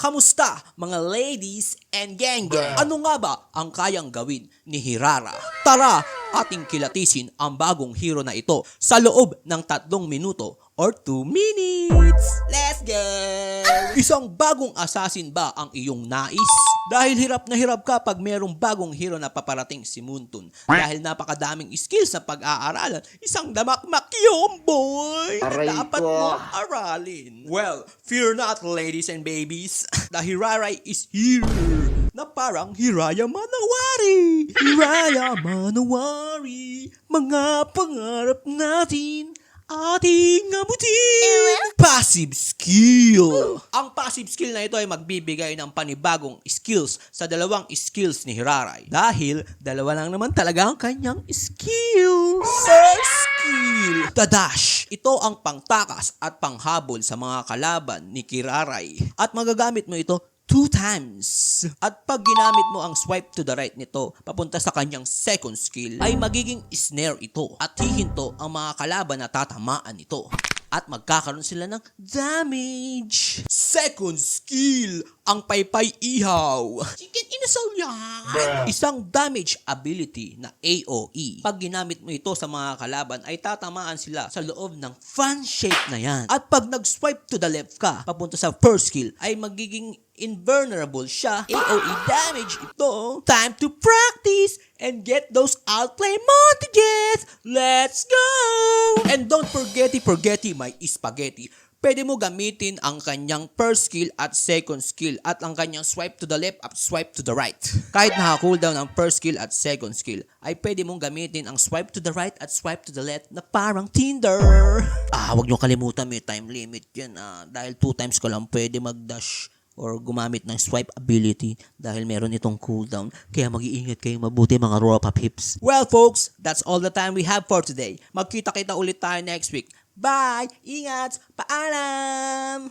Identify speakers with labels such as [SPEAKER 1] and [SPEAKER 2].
[SPEAKER 1] Kamusta mga ladies and gang? Ano nga ba ang kayang gawin ni Hirara? Tara, ating kilatisin ang bagong hero na ito sa loob ng 3 minuto or 2 minutes. Let's go! Isang bagong assassin ba ang iyong nais? Dahil hirap na hirap ka pag merong bagong hero na paparating si Muntun. Dahil napakadaming skills na pag-aaralan, isang damakmak yung boy na
[SPEAKER 2] Aray
[SPEAKER 1] dapat
[SPEAKER 2] ko.
[SPEAKER 1] mo aralin. Well, fear not ladies and babies. The Hirarai is here na parang Hiraya Manawari. Hiraya Manawari, mga pangarap natin ating abutin. Passive skill. Ang passive skill na ito ay magbibigay ng panibagong skills sa dalawang skills ni Hirarai. Dahil dalawa lang naman talaga ang kanyang skills. First skill, the dash. Ito ang pangtakas at panghabol sa mga kalaban ni Hirarai. At magagamit mo ito 2 times. At pag ginamit mo ang swipe to the right nito papunta sa kanyang second skill, ay magiging snare ito at hihinto ang mga kalaban na tatamaan nito. At magkakaroon sila ng damage. Second skill, ang paypay ihaw. Chicken inasal yan. Isang damage ability na AoE. Pag ginamit mo ito sa mga kalaban, ay tatamaan sila sa loob ng fan shape na yan. At pag nag-swipe to the left ka, papunta sa first skill, ay magiging invulnerable siya. AoE damage ito. Time to practice and get those outplay montages. Let's go! And don't forget my spaghetti. Pwede mo gamitin ang kanyang first skill at second skill at ang kanyang swipe to the left at swipe to the right. Kahit naka-cooldown ang first skill at second skill, ay pwede mong gamitin ang swipe to the right at swipe to the left na parang Tinder. Wag nyo kalimutan, may time limit yan. Dahil 2 times ko lang pwede mag-dash or gumamit ng swipe ability dahil meron itong cooldown. Kaya mag-iingat kayong mabuti mga Ropa Pips. Well folks, that's all the time we have for today. Magkita-kita ulit tayo next week. Bye! Ingat! Paalam!